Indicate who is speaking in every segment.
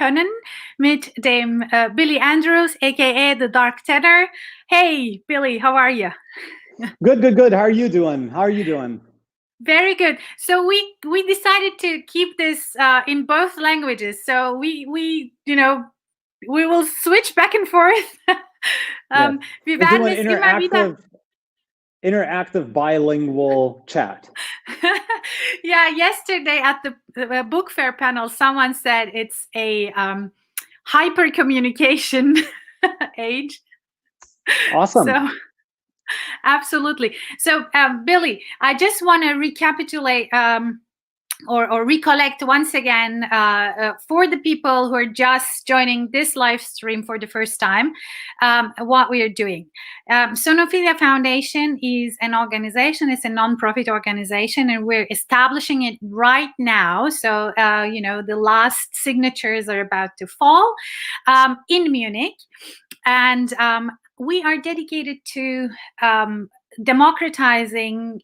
Speaker 1: können mit dem Billy Andrews, aka the Dark Tenor. Hey, Billy, how are you?
Speaker 2: Good. How are you doing?
Speaker 1: Very good. So we decided to keep this in both languages. So we will switch back and forth.
Speaker 2: Yes. We'll do an interactive bilingual chat.
Speaker 1: Yeah, yesterday at the book fair panel, someone said it's a hyper communication age.
Speaker 2: Awesome.
Speaker 1: So, absolutely. So, Billy, I just want to recapitulate or recollect once again for the people who are just joining this live stream for the first time what we are doing. Sonophilia Foundation is an organization, it's a non-profit organization, and we're establishing it right now. So, the last signatures are about to fall in Munich. And we are dedicated to democratizing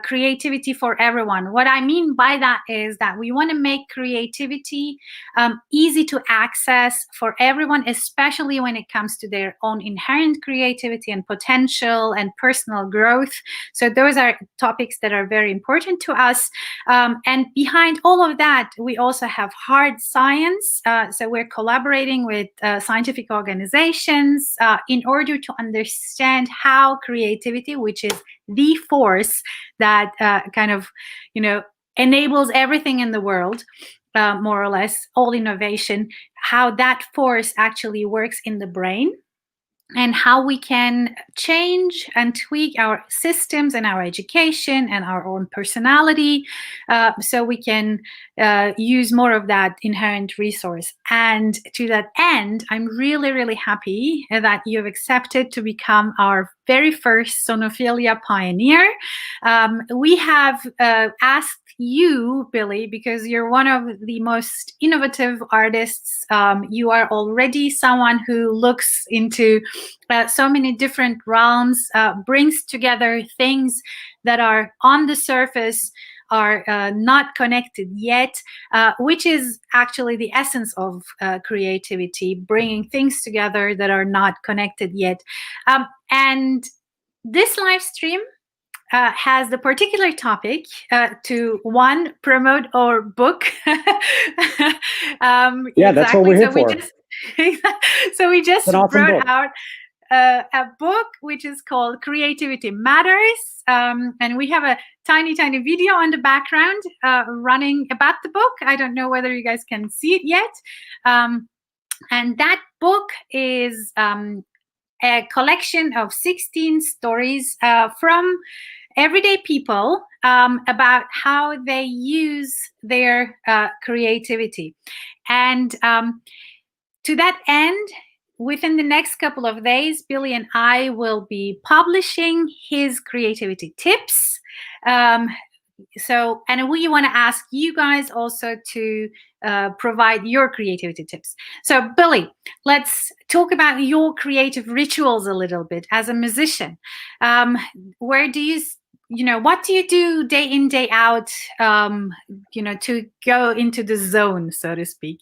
Speaker 1: creativity for everyone. What I mean by that is that we want to make creativity easy to access for everyone, especially when it comes to their own inherent creativity and potential and personal growth. So those are topics that are very important to us. And behind all of that, we also have hard science. So we're collaborating with scientific organizations in order to understand how creativity, which is the force that enables everything in the world, more or less all innovation, how that force actually works in the brain, and how we can change and tweak our systems and our education and our own personality so we can use more of that inherent resource. And to that end, I'm really, really happy that you've accepted to become our very first Sonophilia pioneer. We have asked you, Billy, because you're one of the most innovative artists. You are already someone who looks into so many different realms, brings together things that are on the surface, are not connected yet, which is actually the essence of creativity, bringing things together that are not connected yet. And this live stream has the particular topic to promote our book.
Speaker 2: Yeah, that's what we're here for.
Speaker 1: So we just
Speaker 2: awesome
Speaker 1: brought out a book which is called Creativity Matters, and we have a tiny video on the background running about the book. I don't know whether you guys can see it yet, and that book is a collection of 16 stories from everyday people about how they use their creativity. And to that end, within the next couple of days, Billy and I will be publishing his creativity tips. And we want to ask you guys also to provide your creativity tips. So, Billy, let's talk about your creative rituals a little bit as a musician. What do you do day in, day out, to go into the zone, so to speak?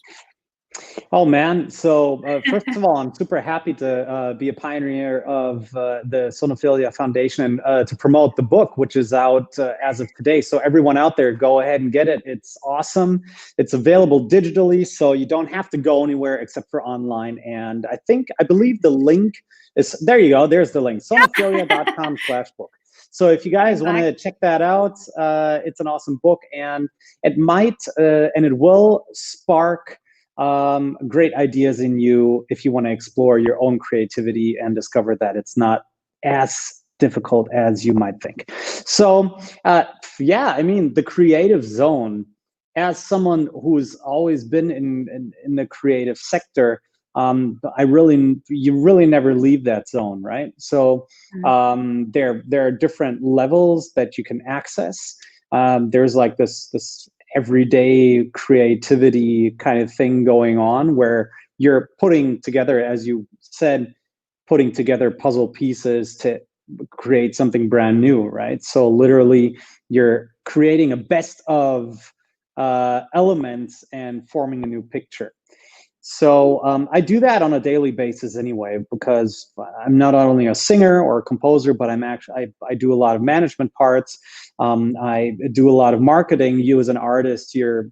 Speaker 2: Oh man! So first of all, I'm super happy to be a pioneer of the Sonophilia Foundation and to promote the book, which is out as of today. So everyone out there, go ahead and get it. It's awesome. It's available digitally, so you don't have to go anywhere except for online. And I believe the link is there. You go. There's the link. Sonophilia.com/book. So if you guys want to check that out, it's an awesome book, and it might and it will spark great ideas in you if you want to explore your own creativity and discover that it's not as difficult as you might think. So yeah, I mean, the creative zone, as someone who's always been in the creative sector, you really never leave that zone, right? So there are different levels that you can access. There's like this everyday creativity kind of thing going on where you're putting together, as you said, putting together puzzle pieces to create something brand new, right? So literally you're creating a best of elements and forming a new picture. So I do that on a daily basis anyway, because I'm not only a singer or a composer, but I do a lot of management parts. I do a lot of marketing. You as an artist, you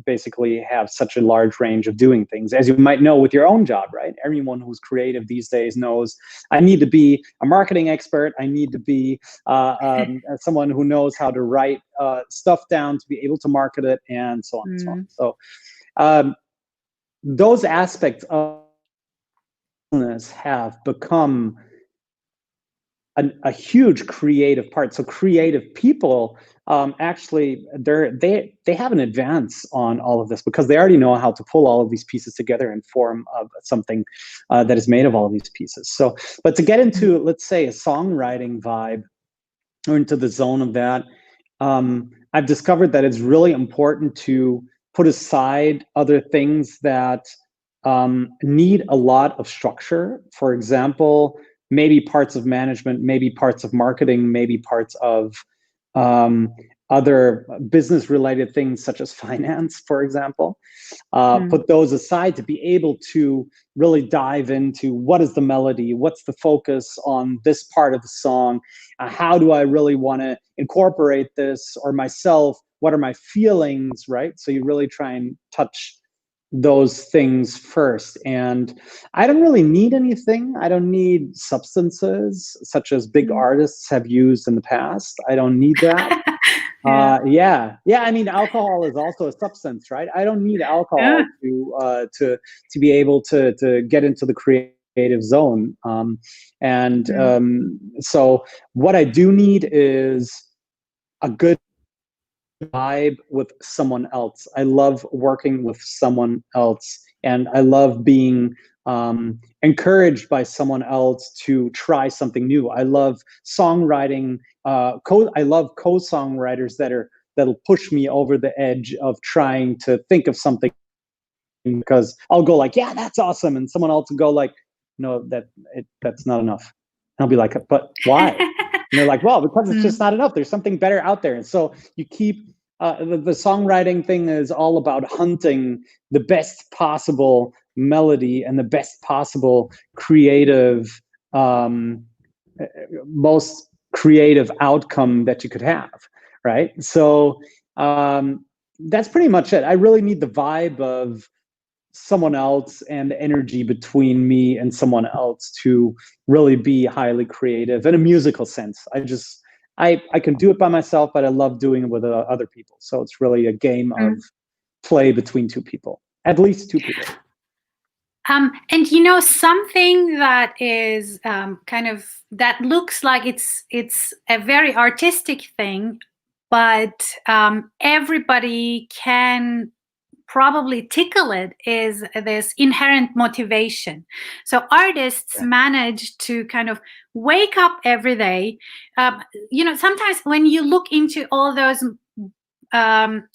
Speaker 2: basically have such a large range of doing things, as you might know with your own job, right? Everyone who's creative these days knows I need to be a marketing expert. I need to be someone who knows how to write stuff down to be able to market it, and so on and so on. So those aspects of business have become a huge creative part. So creative people actually they have an advance on all of this, because they already know how to pull all of these pieces together and form of something that is made of all of these pieces. So, but to get into, let's say, a songwriting vibe, or into the zone of that, I've discovered that it's really important to put aside other things that need a lot of structure. For example, maybe parts of management, maybe parts of marketing, maybe parts of other business-related things such as finance, for example. Put those aside to be able to really dive into what is the melody, what's the focus on this part of the song, how do I really want to incorporate this, or myself, what are my feelings, right? So you really try and touch those things first. And I don't really need anything. I don't need substances such as big artists have used in the past. I don't need that. Yeah. I mean, alcohol is also a substance, right? I don't need alcohol to be able to get into the creative zone. So what I do need is a good vibe with someone else. I love working with someone else, and I love being encouraged by someone else to try something new. I love songwriting. I love co-songwriters that'll push me over the edge of trying to think of something, because I'll go like, yeah, that's awesome, and someone else will go like, no, that's not enough. And I'll be like, but why? And they're like, well, because it's just not enough. There's something better out there. And so you keep the songwriting thing is all about hunting the best possible melody and the best possible creative, most creative outcome that you could have, right? So that's pretty much it. I really need the vibe of someone else and the energy between me and someone else to really be highly creative in a musical sense. I can do it by myself, but I love doing it with other people. So it's really a game of play between two people, at least two people.
Speaker 1: And something that is kind of, that looks like it's a very artistic thing, but everybody can probably tickle it, is this inherent motivation. So artists manage to kind of wake up every day. Sometimes when you look into all those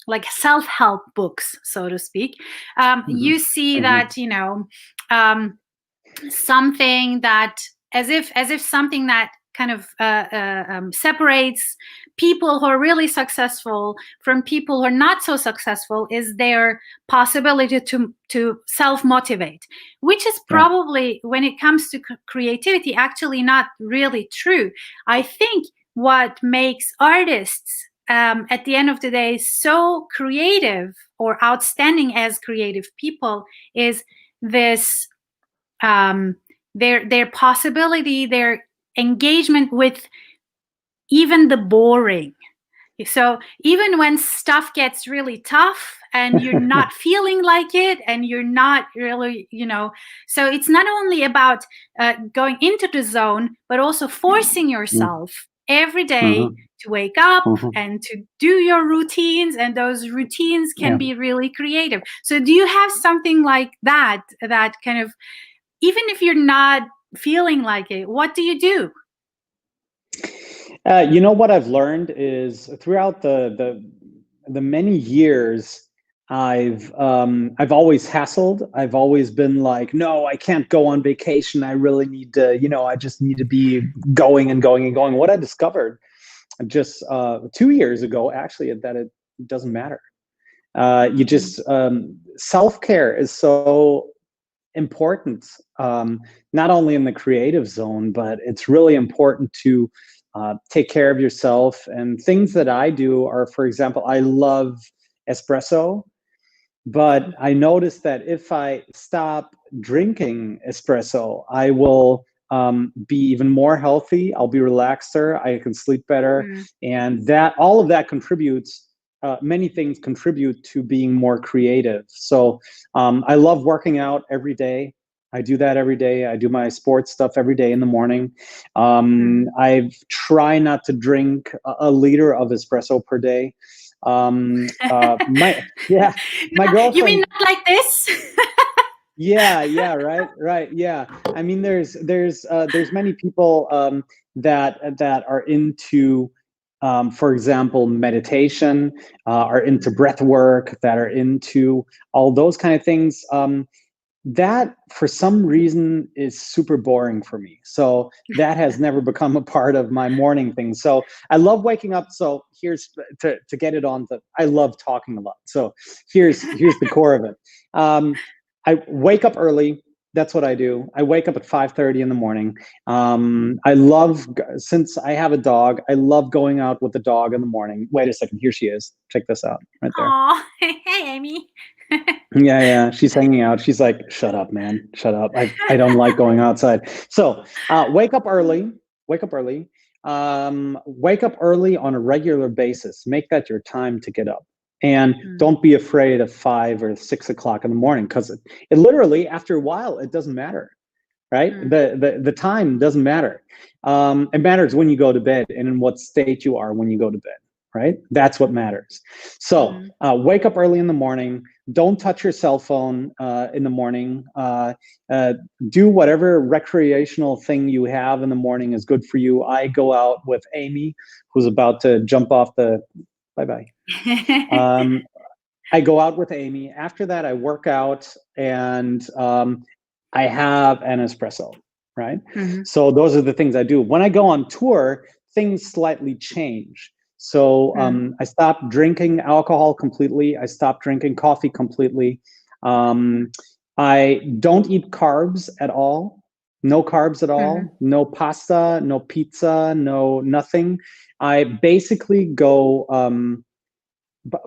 Speaker 1: like self-help books, so to speak, you see that something that as if something that kind of separates people who are really successful from people who are not so successful is their possibility to self-motivate, which is probably, when it comes to creativity, actually not really true. I think what makes artists at the end of the day so creative or outstanding as creative people is this their possibility, their engagement with even the boring. So even when stuff gets really tough and you're not feeling like it, and you're not really, so it's not only about going into the zone, but also forcing yourself every day to wake up and to do your routines, and those routines can be really creative. So do you have something like that kind of, even if you're not feeling like it, what do you do?
Speaker 2: What I've learned is throughout the many years, I've always hassled. I've always been like, no, I can't go on vacation. I really need to, I just need to be going and going and going. What I discovered just 2 years ago, actually, that it doesn't matter. You just self-care is so important, not only in the creative zone, but it's really important to take care of yourself. And things that I do are, for example, I love espresso, but I noticed that if I stop drinking espresso, I will be even more healthy. I'll be relaxer. I can sleep better, and that all of that contributes. Many things contribute to being more creative. So I love working out every day. I do that every day. I do my sports stuff every day in the morning. I try not to drink a liter of espresso per day. My
Speaker 1: You mean
Speaker 2: girlfriend.
Speaker 1: not like this?
Speaker 2: Yeah, right, yeah. I mean, there's many people that are into, for example, meditation, are into breath work, that are into all those kind of things. That for some reason is super boring for me. So that has never become a part of my morning thing. So I love waking up. So here's to get it on the, I love talking a lot. So here's the core of it. I wake up early. That's what I do. I wake up at 5:30 in the morning. I love, since I have a dog, I love going out with the dog in the morning. Wait a second. Here she is. Check this out right there.
Speaker 1: Oh, hey, Amy.
Speaker 2: Yeah, she's hanging out. She's like, shut up, man, shut up. I don't like going outside. So wake up early. Wake up early. Wake up early on a regular basis. Make that your time to get up. And don't be afraid of 5 or 6 o'clock in the morning, because it literally, after a while, it doesn't matter, right? The time doesn't matter. It matters when you go to bed and in what state you are when you go to bed, right? That's what matters. So wake up early in the morning. Don't touch your cell phone in the morning. Do whatever recreational thing you have in the morning is good for you. I go out with Amy, who's about to jump off the, bye-bye. I go out with Amy. After that, I work out, and I have an espresso, right? So those are the things I do. When I go on tour, things slightly change. So I stopped drinking alcohol completely. I stopped drinking coffee completely. I don't eat carbs at all. No carbs at all. No pasta, no pizza, no nothing. I basically go,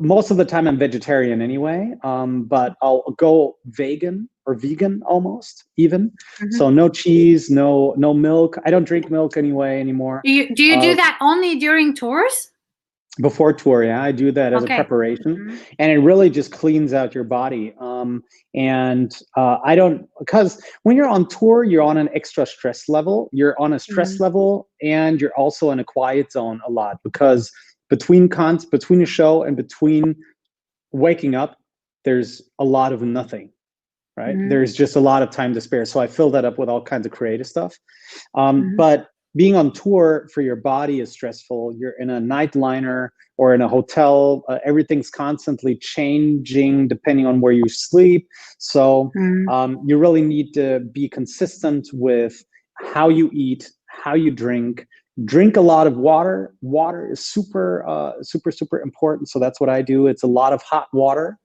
Speaker 2: most of the time I'm vegetarian anyway, but I'll go vegan or vegan almost even. So no cheese, no milk. I don't drink milk anyway anymore.
Speaker 1: Do you do that only during tours?
Speaker 2: Before tour, yeah, I do that as a preparation, and it really just cleans out your body. And I don't, because when you're on tour, you're on an extra stress level. You're on a stress level, and you're also in a quiet zone a lot, because between a show and between waking up, there's a lot of nothing, right? There's just a lot of time to spare. So I fill that up with all kinds of creative stuff. But being on tour for your body is stressful. You're in a night liner or in a hotel. Everything's constantly changing depending on where you sleep. So you really need to be consistent with how you eat, how you drink. Drink a lot of water. Water is super important. So that's what I do. It's a lot of hot water.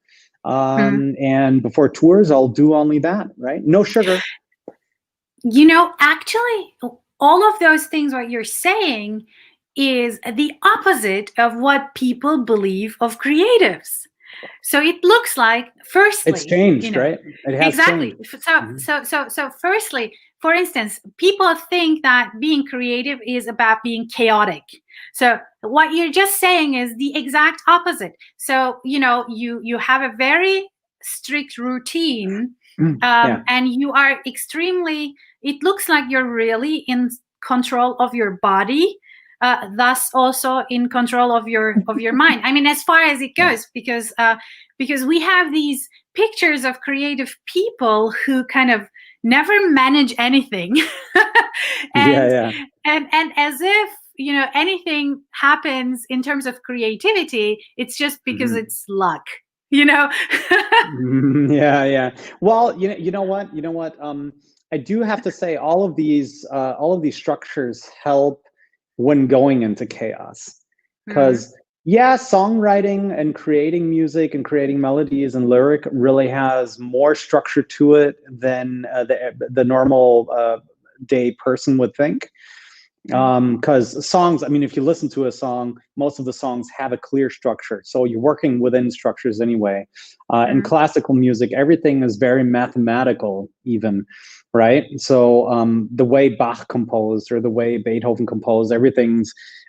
Speaker 2: And before tours, I'll do only that, right? No sugar.
Speaker 1: You know, actually, all of those things, what you're saying, is the opposite of what people believe of creatives. So it looks like, firstly,
Speaker 2: it's changed, right? It has
Speaker 1: exactly.
Speaker 2: changed.
Speaker 1: So firstly, for instance, people think that being creative is about being chaotic. So what you're just saying is the exact opposite. So, you know, you have a very strict routine, and you are extremely, it looks like you're really in control of your body, thus also in control of your mind. I mean, as far as it goes, because we have these pictures of creative people who kind of never manage anything, and as if, you know, anything happens in terms of creativity, it's just because it's luck, you know.
Speaker 2: Yeah. Well, you know what? I do have to say, all of these structures help when going into chaos, because Yeah, songwriting and creating music and creating melodies and lyric really has more structure to it than the normal day person would think. Because songs, I mean, if you listen to a song, most of the songs have a clear structure. So you're working within structures anyway. In classical music, everything is very mathematical, even, right? So the way Bach composed or the way Beethoven composed,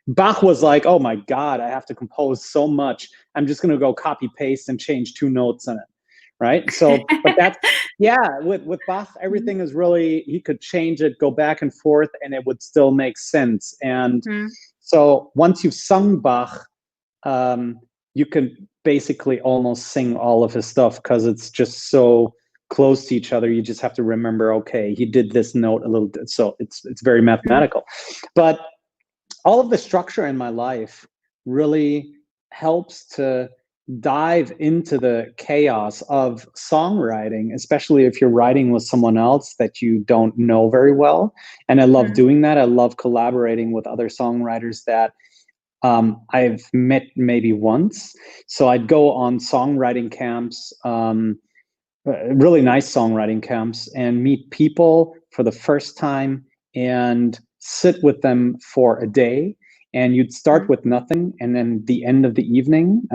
Speaker 2: Bach was like, oh my God, I have to compose so much. I'm just going to go copy paste and change 2 notes in it. Right. So, but that's, yeah, with Bach, everything is really, he could change it, go back and forth, and it would still make sense. And so once you've sung Bach, you can basically almost sing all of his stuff because it's just so close to each other. You just have to remember, okay, he did this note a little bit. So it's very mathematical. But all of the structure in my life really helps to dive into the chaos of songwriting, especially if you're writing with someone else that you don't know very well. And I love doing that. I love collaborating with other songwriters that I've met maybe once. So I'd go on songwriting camps, really nice songwriting camps, and meet people for the first time and sit with them for a day. And you'd start with nothing, and then the end of the evening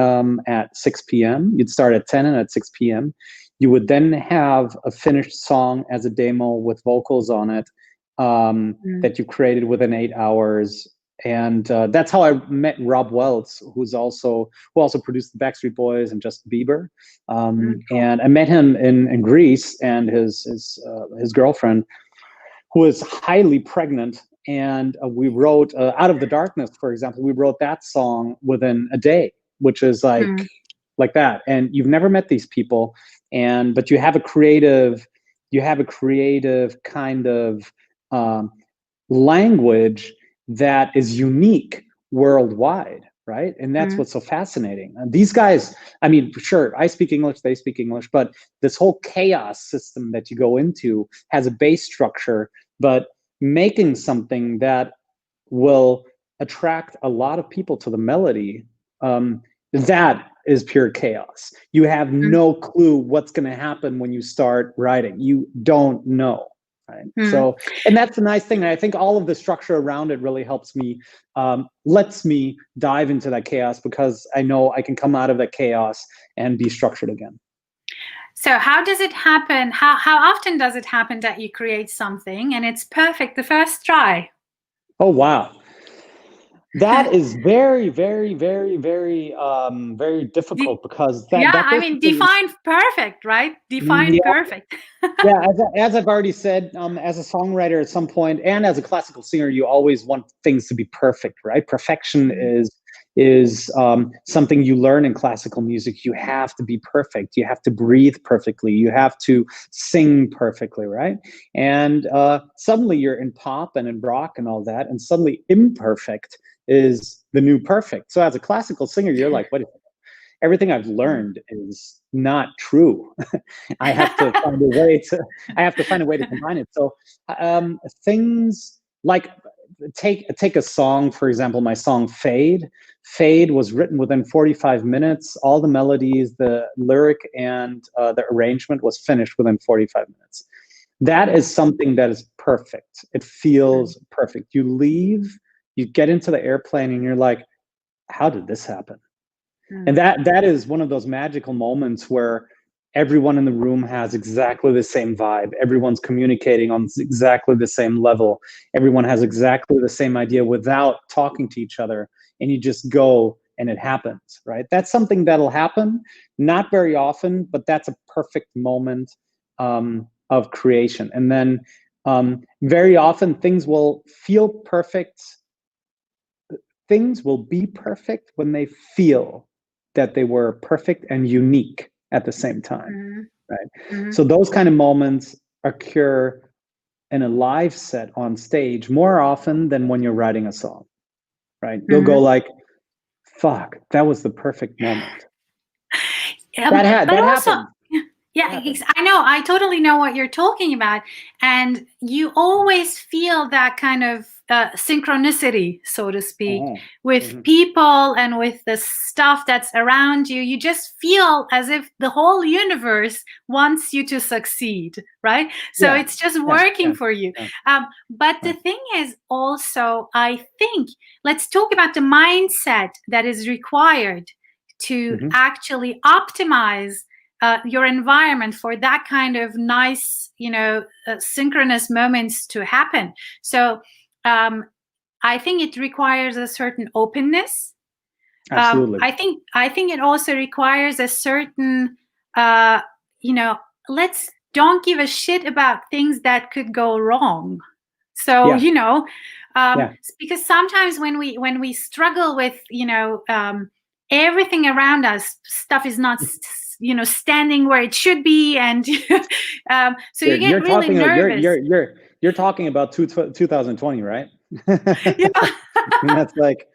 Speaker 2: at 6 p.m., you'd start at 10 and at 6 p.m., you would then have a finished song as a demo with vocals on it that you created within 8 hours. And that's how I met Rob Welts, who also produced the Backstreet Boys and Justin Bieber. And I met him in Greece, and his girlfriend, who was highly pregnant. And we wrote Out of the Darkness, for example. We wrote that song within a day, which is like that. And you've never met these people, but you have a creative kind of language that is unique worldwide, right? And that's what's so fascinating. And these guys, I mean, sure, I speak English, they speak English, but this whole chaos system that you go into has a base structure, but making something that will attract a lot of people to the melody, that is pure chaos. You have no clue what's going to happen when you start writing. You don't know. Right? So, and that's the nice thing. And I think all of the structure around it really helps me, lets me dive into that chaos, because I know I can come out of that chaos and be structured again.
Speaker 1: So how does it happen? How often does it happen that you create something and it's perfect the first try?
Speaker 2: Oh, wow. That is very, very, very, very, very difficult, because
Speaker 1: I mean, define perfect, right? Define perfect.
Speaker 2: Yeah, as I've already said, as a songwriter at some point, and as a classical singer, you always want things to be perfect, right? Perfection is something you learn in classical music. You have to be perfect. You have to breathe perfectly. You have to sing perfectly, right? And suddenly you're in pop and in rock and all that, and suddenly imperfect is the new perfect. So as a classical singer, you're like, what? Everything I've learned is not true. I have to find a way to combine it. So things like, take a song, for example, my song Fade. Fade was written within 45 minutes. All the melodies, the lyric, and the arrangement was finished within 45 minutes. That is something that is perfect. It feels perfect. You leave, you get into the airplane, and you're like, how did this happen? And that is one of those magical moments where everyone in the room has exactly the same vibe. Everyone's communicating on exactly the same level. Everyone has exactly the same idea without talking to each other. And you just go and it happens, right? That's something that'll happen, not very often, but that's a perfect moment of creation. And then very often things will feel perfect. Things will be perfect when they feel that they were perfect and unique at the same time, right? So those kind of moments occur in a live set on stage more often than when you're writing a song, right? You'll go like, fuck, that was the perfect moment. That happened.
Speaker 1: Yeah, I know. I totally know what you're talking about. And you always feel that kind of synchronicity, so to speak,
Speaker 2: Oh.
Speaker 1: with people and with the stuff that's around you. You just feel as if the whole universe wants you to succeed, right? So it's just working for you. But the thing is also, I think, let's talk about the mindset that is required to actually optimize your environment for that kind of nice, synchronous moments to happen. So I think it requires a certain openness.
Speaker 2: Absolutely.
Speaker 1: I think it also requires a certain, let's don't give a shit about things that could go wrong. So because sometimes when we struggle with everything around us, stuff is not standing where it should be, and so you get really nervous.
Speaker 2: You're talking about 2020, right?
Speaker 1: Yeah.
Speaker 2: That's like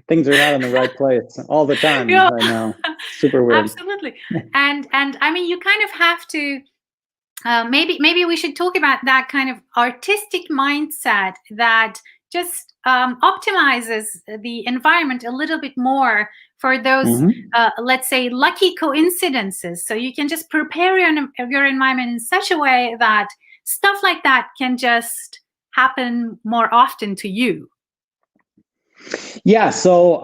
Speaker 2: things are not in the right place all the time right now. Super weird.
Speaker 1: Absolutely. And I mean, you kind of have to maybe we should talk about that kind of artistic mindset that just optimizes the environment a little bit more for those, let's say, lucky coincidences. So you can just prepare your environment in such a way that stuff like that can just happen more often to you.
Speaker 2: Yeah. So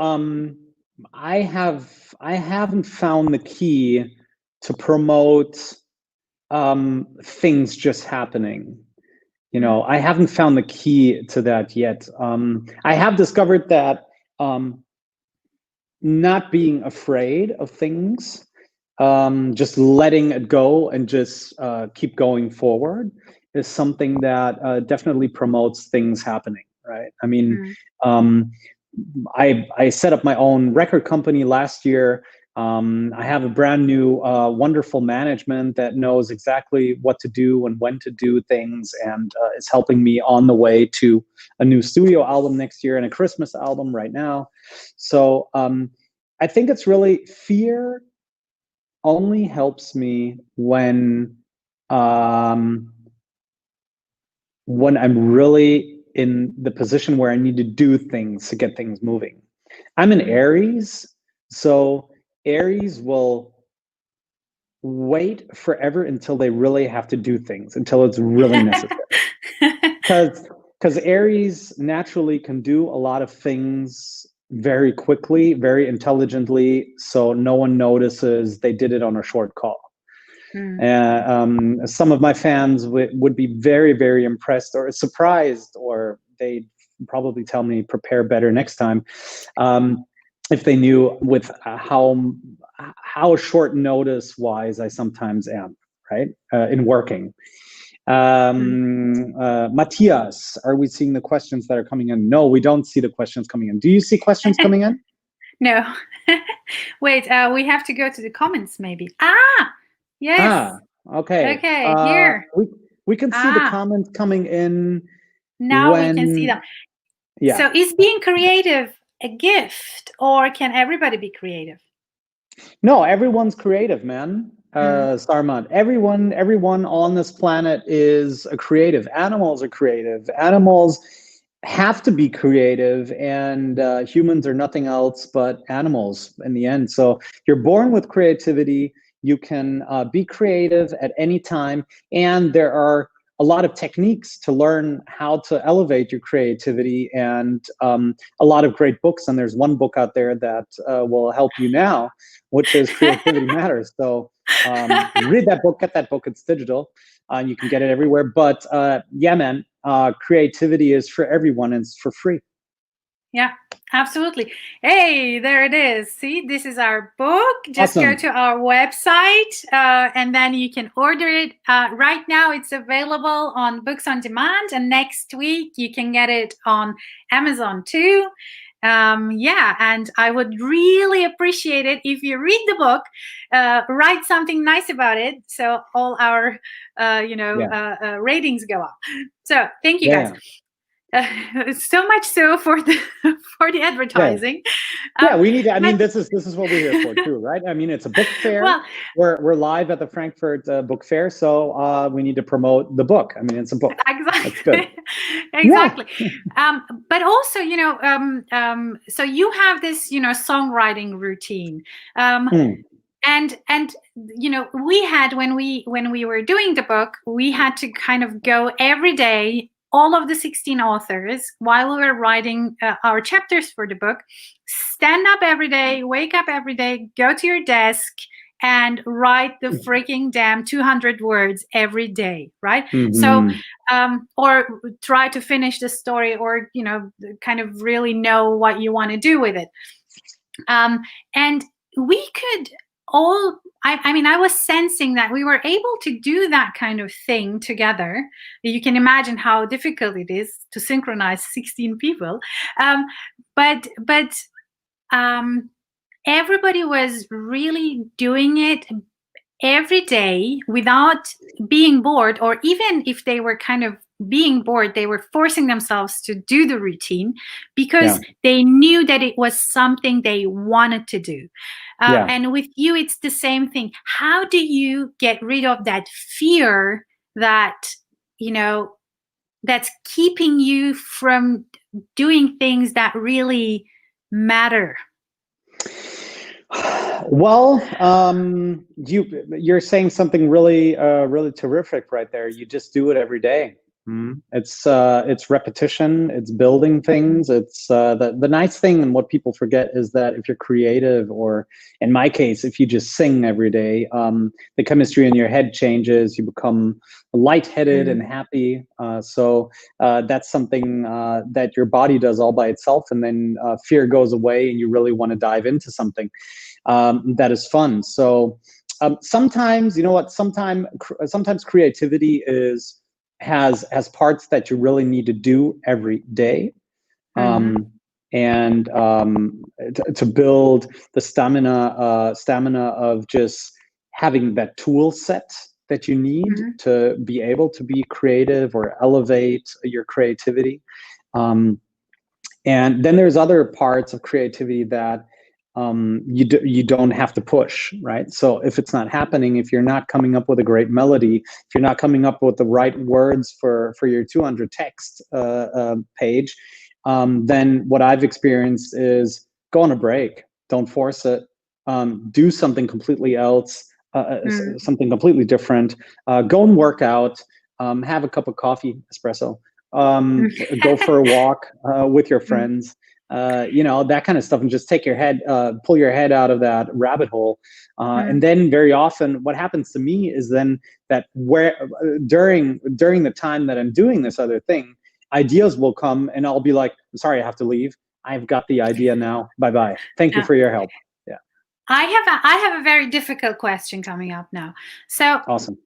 Speaker 2: I haven't found the key to promote things just happening. I haven't found the key to that yet. I have discovered that not being afraid of things, just letting it go and just keep going forward is something that definitely promotes things happening, right? I mean, I set up my own record company last year. I have a brand new, wonderful management that knows exactly what to do and when to do things, and is helping me on the way to a new studio album next year and a Christmas album right now. So I think it's really, fear only helps me when I'm really in the position where I need to do things to get things moving. I'm an Aries, so Aries will wait forever until they really have to do things, until it's really necessary. Because Aries naturally can do a lot of things very quickly, very intelligently, so no one notices they did it on a short call. Some of my fans would be very, very impressed or surprised, or they'd probably tell me prepare better next time, if they knew with how short notice wise I sometimes am, right, in working. Matthias, are we seeing the questions that are coming in? No, we don't see the questions coming in. Do you see questions coming in?
Speaker 1: No. Wait, we have to go to the comments maybe. Yes.
Speaker 2: Okay.
Speaker 1: Okay, here.
Speaker 2: We can see the comments coming in.
Speaker 1: Now we can see them.
Speaker 2: Yeah.
Speaker 1: So is being creative a gift, or can everybody be creative?
Speaker 2: No, everyone's creative, man. Sarmad, everyone on this planet is a creative. Animals are creative. Animals have to be creative, and humans are nothing else but animals in the end. So you're born with creativity. You can be creative at any time, and there are a lot of techniques to learn how to elevate your creativity, and a lot of great books. And there's one book out there that will help you now, which is Creativity Matters. So read that book, get that book. It's digital. You can get it everywhere. But yeah, man, creativity is for everyone, and it's for free.
Speaker 1: Yeah, absolutely. Hey, there it is. See, this is our book. Just go to our website, and then you can order it. Right now, it's available on Books on Demand, and next week you can get it on Amazon too. Yeah, and I would really appreciate it if you read the book, write something nice about it, so all our ratings go up. So thank you, guys. So much so for the for the advertising.
Speaker 2: Yeah, we need to, I mean,
Speaker 1: But,
Speaker 2: this is what we're here for too, right? I mean, it's a book fair.
Speaker 1: well,
Speaker 2: We're live at the Frankfurt Book Fair, so we need to promote the book. I mean, it's a book. That's good.
Speaker 1: exactly,
Speaker 2: Yeah.
Speaker 1: exactly. But also, so you have this, songwriting routine.
Speaker 2: Mm.
Speaker 1: And we had, when we were doing the book, we had to kind of go every day, all of the 16 authors, while we were writing our chapters for the book, stand up every day, wake up every day, go to your desk and write the freaking damn 200 words every day, right? So or try to finish the story, or kind of really know what you want to do with it. And we could all, I mean, I was sensing that we were able to do that kind of thing together. You can imagine how difficult it is to synchronize 16 people. But everybody was really doing it every day without being bored, or even if they were kind of being bored, they were forcing themselves to do the routine because they knew that it was something they wanted to do. And with you, it's the same thing. How do you get rid of that fear that, that's keeping you from doing things that really matter?
Speaker 2: Well, you're saying something really, really terrific right there. You just do it every day. It's repetition. It's building things. It's the nice thing, and what people forget is that if you're creative, or in my case, if you just sing every day, the chemistry in your head changes. You become lightheaded and happy. So that's something that your body does all by itself, and then fear goes away, and you really want to dive into something that is fun. So sometimes, you know what? Sometimes creativity has parts that you really need to do every day, and to build the stamina of just having that tool set that you need to be able to be creative or elevate your creativity. And then there's other parts of creativity that you don't have to push, right? So if it's not happening, if you're not coming up with a great melody, if you're not coming up with the right words for your 200 text page, then what I've experienced is go on a break. Don't force it. Do something completely else, something completely different. Go and work out. Have a cup of coffee, espresso. Go for a walk with your friends. That kind of stuff, and just pull your head out of that rabbit hole. And then very often what happens to me is then that during the time that I'm doing this other thing, ideas will come, and I'll be like, I'm sorry, I have to leave. I've got the idea now. Bye-bye. Thank you for your help. Yeah.
Speaker 1: I have a very difficult question coming up now. So
Speaker 2: awesome.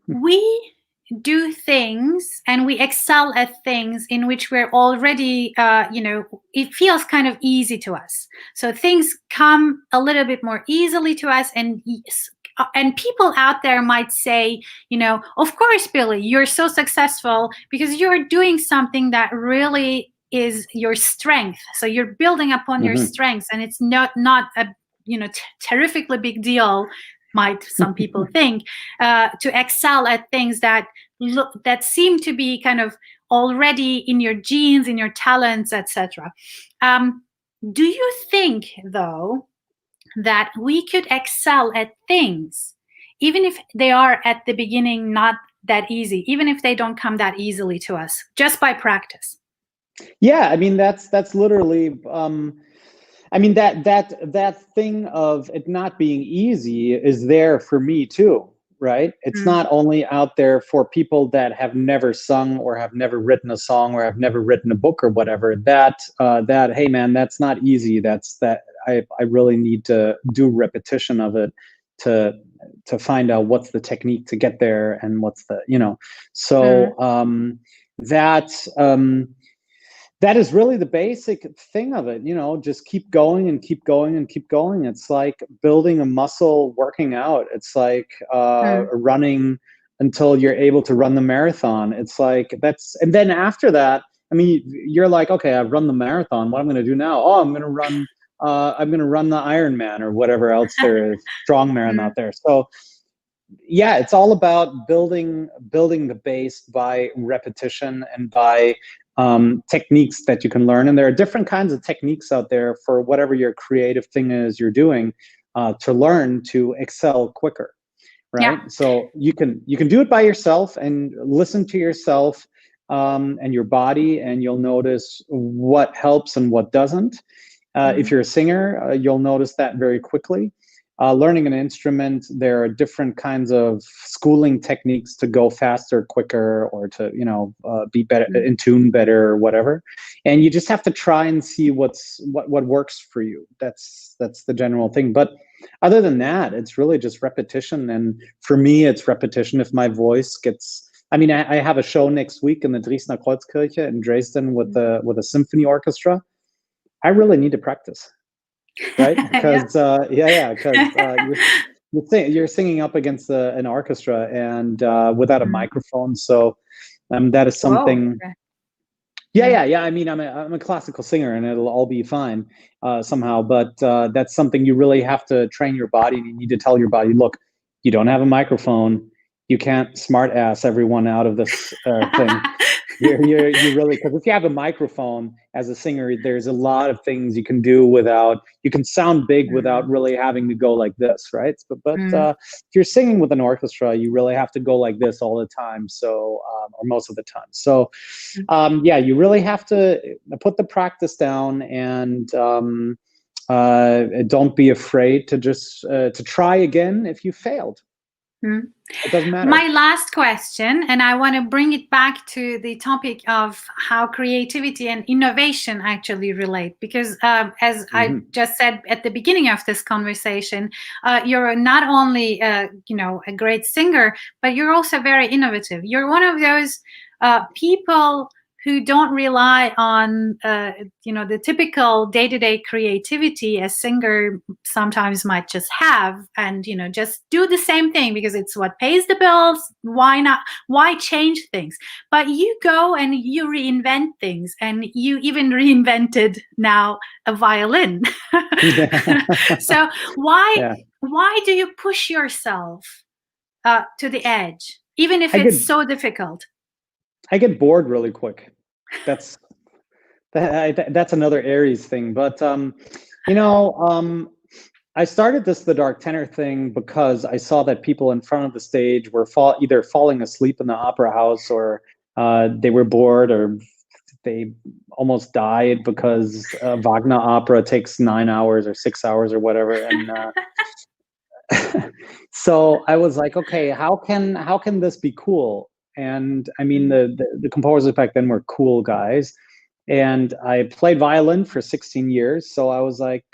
Speaker 1: We do things and we excel at things in which we're already, it feels kind of easy to us. So things come a little bit more easily to us, and people out there might say, of course, Billy, you're so successful because you're doing something that really is your strength. So you're building upon your strengths, and it's not a terrifically big deal, might some people think, to excel at things that seem to be kind of already in your genes, in your talents, etc. Do you think, though, that we could excel at things even if they are at the beginning not that easy, even if they don't come that easily to us, just by practice?
Speaker 2: Yeah, I mean, that's literally that thing of it not being easy is there for me too, right? It's not only out there for people that have never sung or have never written a song or have never written a book or whatever, that hey man, that's not easy. I really need to do repetition of it to find out what's the technique to get there, and what's the, so that is really the basic thing of it, just keep going and keep going and keep going. It's like building a muscle, working out. It's like running until you're able to run the marathon. It's like and then after that, I mean, you're like, okay, I've run the marathon. What am I going to do now? Oh, I'm going to run the Ironman or whatever else there is, strongman out there. So yeah, it's all about building the base by repetition and by techniques that you can learn. And there are different kinds of techniques out there for whatever your creative thing is you're doing, to learn to excel quicker, right?
Speaker 1: Yeah.
Speaker 2: So you can do it by yourself and listen to yourself and your body, and you'll notice what helps and what doesn't. If you're a singer, you'll notice that very quickly. Learning an instrument, there are different kinds of schooling techniques to go faster, quicker, or to be better in tune, better, or whatever. And you just have to try and see what works for you. That's the general thing. But other than that, it's really just repetition. And for me, it's repetition. If my voice gets, I mean, I have a show next week in the Dresdner Kreuzkirche in Dresden with a symphony orchestra. I really need to practice. Right? Because you're singing up against an orchestra and without a microphone, so that is something.
Speaker 1: Whoa.
Speaker 2: Yeah. I mean, I'm a classical singer, and it'll all be fine somehow. But that's something you really have to train your body. And you need to tell your body, look, you don't have a microphone. You can't smart ass everyone out of this thing. You really, because if you have a microphone as a singer, there's a lot of things you can do without. You can sound big without really having to go like this, right? But if you're singing with an orchestra, you really have to go like this all the time. So, or most of the time. So, you really have to put the practice down, and don't be afraid to just to try again if you failed. It doesn't matter.
Speaker 1: My last question, and I want to bring it back to the topic of how creativity and innovation actually relate, because as I just said at the beginning of this conversation, you're not only a great singer, but you're also very innovative. You're one of those people who don't rely on the typical day-to-day creativity a singer sometimes might just have, and just do the same thing because it's what pays the bills. Why not? Why change things? But you go and you reinvent things, and you even reinvented now a violin. So why do you push yourself to the edge, even if it's so difficult?
Speaker 2: I get bored really quick. That's another Aries thing. But I started the dark tenor thing because I saw that people in front of the stage were either falling asleep in the opera house, or they were bored, or they almost died because Wagner opera takes 9 hours or 6 hours or whatever. And so I was like, okay, how can this be cool? And I mean, the composers back then were cool guys. And I played violin for 16 years. So I was like,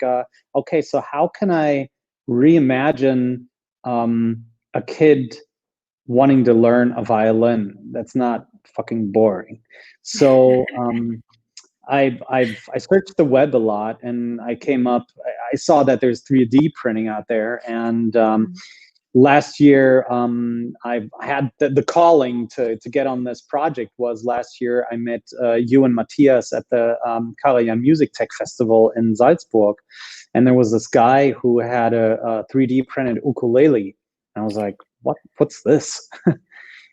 Speaker 2: okay, so how can I reimagine a kid wanting to learn a violin that's not fucking boring? So I searched the web a lot, and I saw that there's 3D printing out there. And last year, I had the calling to get on this project. Was last year I met you and Matthias at the Karajan Music Tech Festival in Salzburg, and there was this guy who had a 3D printed ukulele, and I was like, what's this? And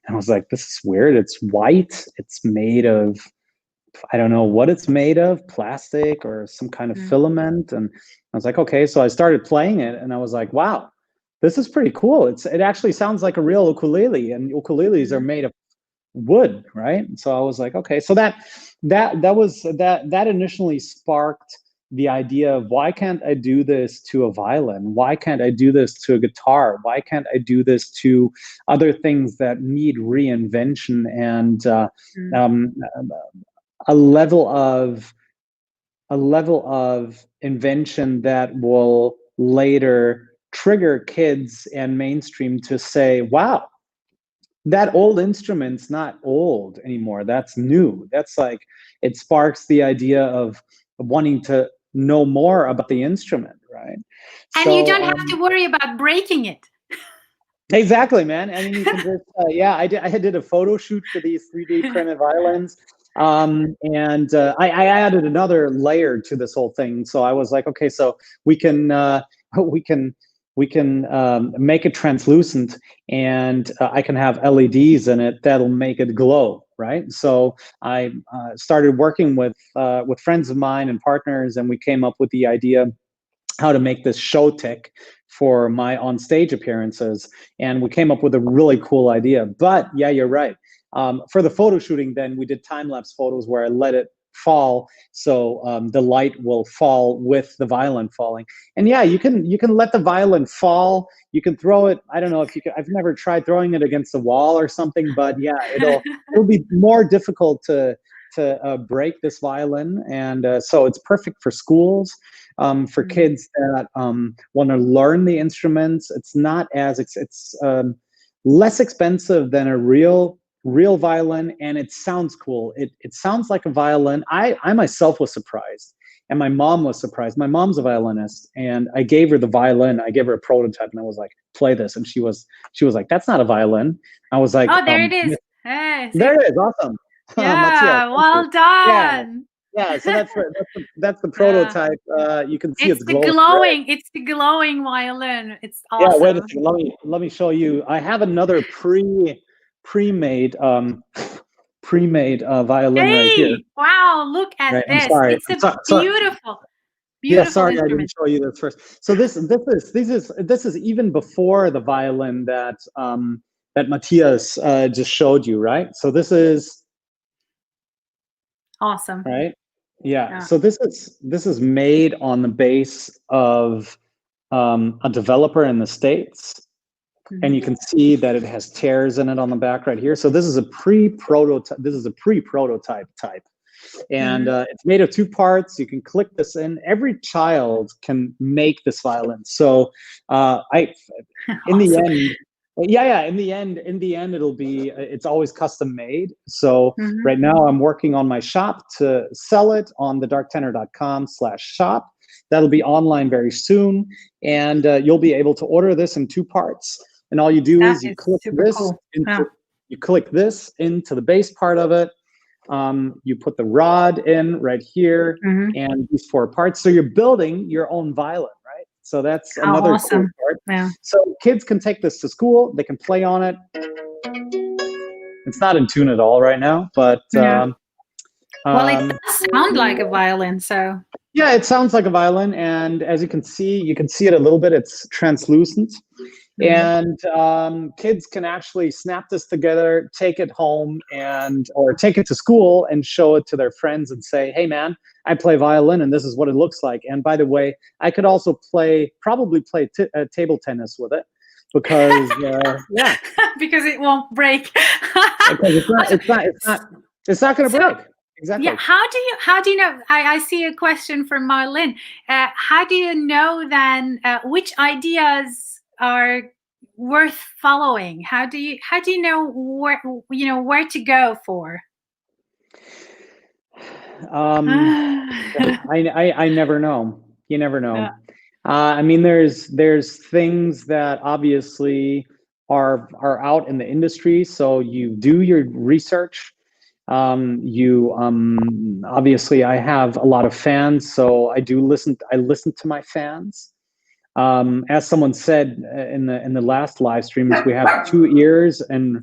Speaker 2: I was like, this is weird. It's white. It's made of, I don't know what it's made of, plastic or some kind of filament. And I was like, okay. So I started playing it, and I was like, wow, this is pretty cool. It actually sounds like a real ukulele, and ukuleles are made of wood, right? So I was like, okay. So that initially sparked the idea of, why can't I do this to a violin? Why can't I do this to a guitar? Why can't I do this to other things that need reinvention and a level of invention that will later trigger kids and mainstream to say, wow, that old instrument's not old anymore. That's new. That's like, it sparks the idea of wanting to know more about the instrument, right?
Speaker 1: And you don't have to worry about breaking it.
Speaker 2: Exactly, man. I mean, you can just yeah. I did a photo shoot for these 3D printed violins, and I added another layer to this whole thing. So I was like, okay, so we can we can we can make it translucent, and I can have LEDs in it that'll make it glow, right? So I started working with friends of mine and partners, and we came up with the idea how to make this show tick for my on stage appearances, and we came up with a really cool idea. But yeah, you're right. For the photo shooting, then we did time lapse photos where I let it fall, so the light will fall with the violin falling. And yeah, you can let the violin fall. You can throw it. I don't know if you can. I've never tried throwing it against the wall or something, but yeah, it'll be more difficult to break this violin, and so it's perfect for schools, for kids that want to learn the instruments. It's not as it's less expensive than a real violin, and it sounds cool. It sounds like a violin. I myself was surprised, and my mom was surprised. My mom's a violinist, and I gave her the violin. I gave her a prototype, and I was like, "Play this," and she was like, "That's not a violin." I was like,
Speaker 1: Oh, there it is. Hey,
Speaker 2: "There it is, awesome." Matthias,
Speaker 1: yeah, well
Speaker 2: yeah,
Speaker 1: done.
Speaker 2: yeah. So that's the prototype. You can see it's glowing red.
Speaker 1: It's the glowing violin. It's
Speaker 2: Yeah, wait a
Speaker 1: awesome.
Speaker 2: second. Let me show you. I have another pre-made violin right here.
Speaker 1: Hey, wow, look at
Speaker 2: Right. I'm
Speaker 1: this.
Speaker 2: sorry.
Speaker 1: It's a
Speaker 2: Sorry.
Speaker 1: beautiful,
Speaker 2: Yeah,
Speaker 1: beautiful
Speaker 2: sorry, I didn't
Speaker 1: instrument.
Speaker 2: show you this first. So this is even before the violin that Matthias just showed you, right? So this is
Speaker 1: Awesome.
Speaker 2: right. Yeah.
Speaker 1: Yeah.
Speaker 2: So this is made on the base of a developer in the States. And you can see that it has tears in it on the back right here. So this is a pre-prototype. This is a pre-prototype type, and it's made of 2 parts. You can click this in. Every child can make this violin. So in the
Speaker 1: Awesome.
Speaker 2: end, yeah, in the end, it's always custom made. So right now, I'm working on my shop to sell it on thedarktenor.com/shop. That'll be online very soon, and you'll be able to order this in 2 parts. And all you do
Speaker 1: That
Speaker 2: is you
Speaker 1: is
Speaker 2: click
Speaker 1: super cool. Yeah.
Speaker 2: this into the bass part of it. You put the rod in right here, and these 4 parts. So you're building your own violin, right? So that's
Speaker 1: How
Speaker 2: another cool
Speaker 1: awesome.
Speaker 2: part.
Speaker 1: Yeah.
Speaker 2: So kids can take this to school. They can play on it. It's not in tune at all right now, but
Speaker 1: Yeah. Well, it does sound like a violin, so.
Speaker 2: yeah, it sounds like a violin, and as you can see it a little bit. It's translucent, and kids can actually snap this together, take it home, or take it to school and show it to their friends and say, "Hey, man, I play violin, and this is what it looks like." And by the way, I could also probably play table tennis with it, because yeah,
Speaker 1: because it won't break.
Speaker 2: because it's not going to break. Exactly.
Speaker 1: Yeah, how do you know? I see a question from Marlene. How do you know then which ideas are worth following? How do you know where to go for?
Speaker 2: I never know. You never know.
Speaker 1: Yeah.
Speaker 2: I mean, there's things that obviously are out in the industry, so you do your research. You obviously, I have a lot of fans, so I listen to my fans. As someone said in the last live streams, we have 2 ears and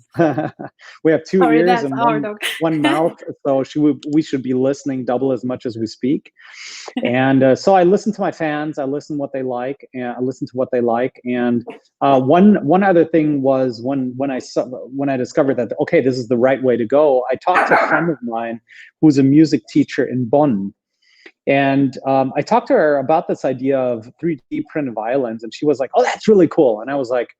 Speaker 2: we have 2
Speaker 1: Sorry,
Speaker 2: ears
Speaker 1: that's
Speaker 2: and
Speaker 1: our dog.
Speaker 2: one mouth. So we should be listening double as much as we speak. And so I listen to my fans. I listen what they like, and I listen to what they like. And one other thing was when I discovered that, okay, this is the right way to go. I talked to a friend of mine who's a music teacher in Bonn. And I talked to her about this idea of 3D printed violins, and she was like, "Oh, that's really cool." And I was like,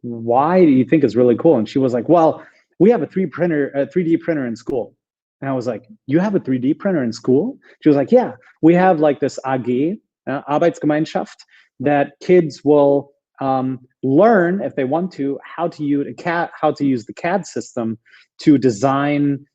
Speaker 2: "Why do you think it's really cool?" And she was like, "Well, we have a 3D printer in school." And I was like, "You have a 3D printer in school?" She was like, "Yeah, we have like this AG, Arbeitsgemeinschaft, that kids will learn if they want to how to use the CAD system to design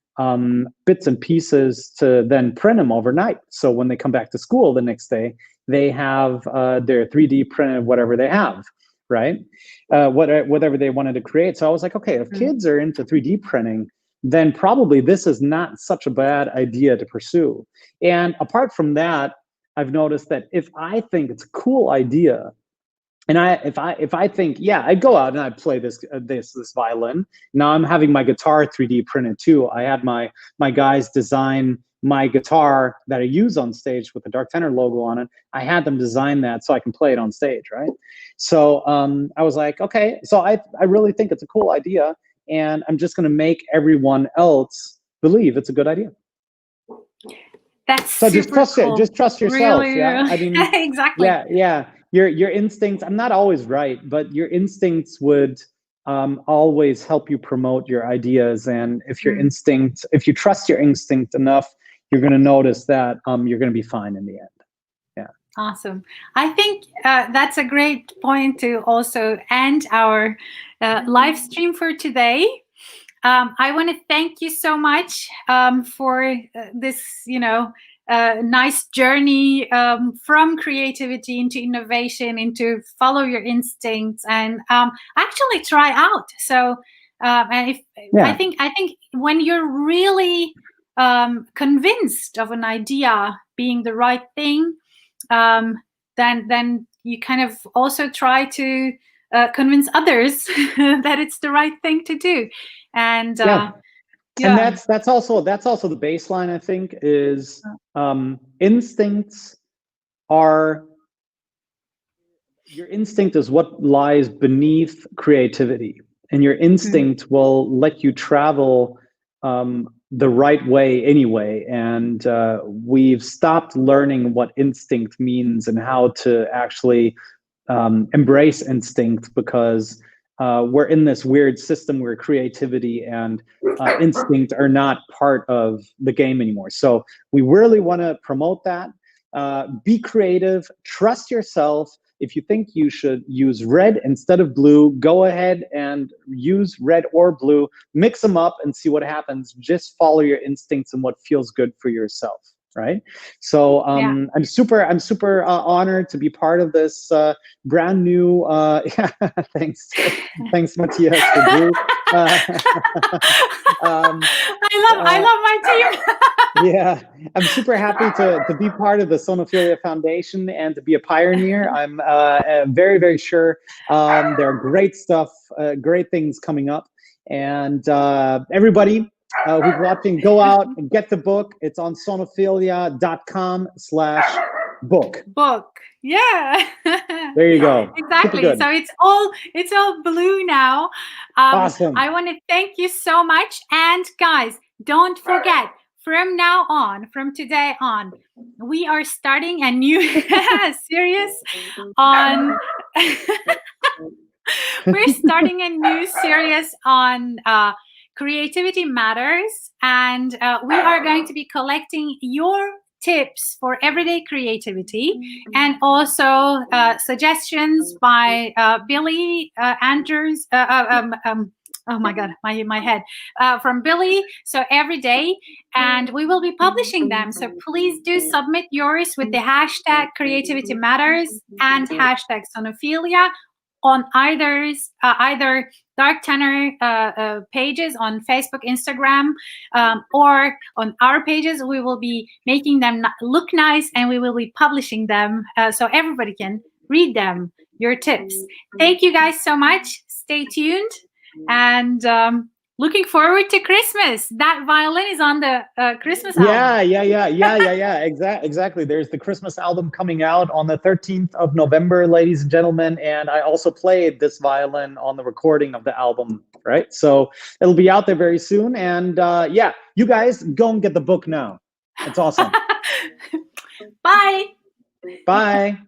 Speaker 2: bits and pieces to then print them overnight. So when they come back to school the next day, they have their 3D printed whatever they have." right? Whatever they wanted to create. So I was like, okay, if kids are into 3D printing, then probably this is not such a bad idea to pursue. And apart from that, I've noticed that if I think it's a cool idea, and if I think, yeah, I'd go out and I'd play this violin. Now I'm having my guitar 3D printed too. I had my guys design my guitar that I use on stage with the Dark Tenor logo on it. I had them design that so I can play it on stage, right? So I was like, okay, so I really think it's a cool idea, and I'm just going to make everyone else believe it's a good idea.
Speaker 1: That's
Speaker 2: so
Speaker 1: super
Speaker 2: just trust
Speaker 1: cool.
Speaker 2: it. Just trust yourself.
Speaker 1: Really,
Speaker 2: Yeah,
Speaker 1: really.
Speaker 2: I mean,
Speaker 1: exactly.
Speaker 2: Yeah. Your instincts. I'm not always right, but your instincts would always help you promote your ideas. And if if you trust your instinct enough, you're going to notice that you're going to be fine in the end. Yeah.
Speaker 1: Awesome. I think that's a great point to also end our live stream for today. I want to thank you so much for this, nice journey from creativity into innovation, into follow your instincts, and actually try out. So, and I think when you're really convinced of an idea being the right thing, then you kind of also try to convince others that it's the right thing to do. And
Speaker 2: and that's also the baseline, I think, is instincts are, your instinct is what lies beneath creativity, and your instinct will let you travel the right way anyway. And we've stopped learning what instinct means and how to actually embrace instinct, because we're in this weird system where creativity and instinct are not part of the game anymore. So we really want to promote that. Be creative, trust yourself. If you think you should use red instead of blue, go ahead and use red or blue, mix them up and see what happens. Just follow your instincts and what feels good for yourself. Right. So I'm super honored to be part of this brand new. Thanks, Matthias.
Speaker 1: I love my team.
Speaker 2: Yeah, I'm super happy to be part of the Sonophilia Foundation and to be a pioneer. I'm very, very sure there are great stuff, great things coming up, and everybody who's watching, go out and get the book. It's on sonophilia.com/book.
Speaker 1: Book. Yeah.
Speaker 2: There you go.
Speaker 1: Exactly. So it's all blue now.
Speaker 2: Awesome.
Speaker 1: I want to thank you so much. And guys, don't forget, from now on, from today on, we are starting a new series on we're starting a new series on Creativity Matters, and we are going to be collecting your tips for everyday creativity, and also suggestions by Billy Andrews. Oh my God, my head. From Billy, so every day, and we will be publishing them. So please do submit yours with the hashtag Creativity Matters and hashtag Sonophilia on either Dark Tenor pages on Facebook, Instagram, or on our pages. We will be making them look nice, and we will be publishing them so everybody can read them, your tips. Thank you guys so much. Stay tuned, and looking forward to Christmas. That violin is on the Christmas album.
Speaker 2: Yeah. Exactly. There's the Christmas album coming out on the 13th of November, ladies and gentlemen. And I also played this violin on the recording of the album, right? So it'll be out there very soon. And yeah, you guys go and get the book now. It's awesome.
Speaker 1: Bye.
Speaker 2: Bye.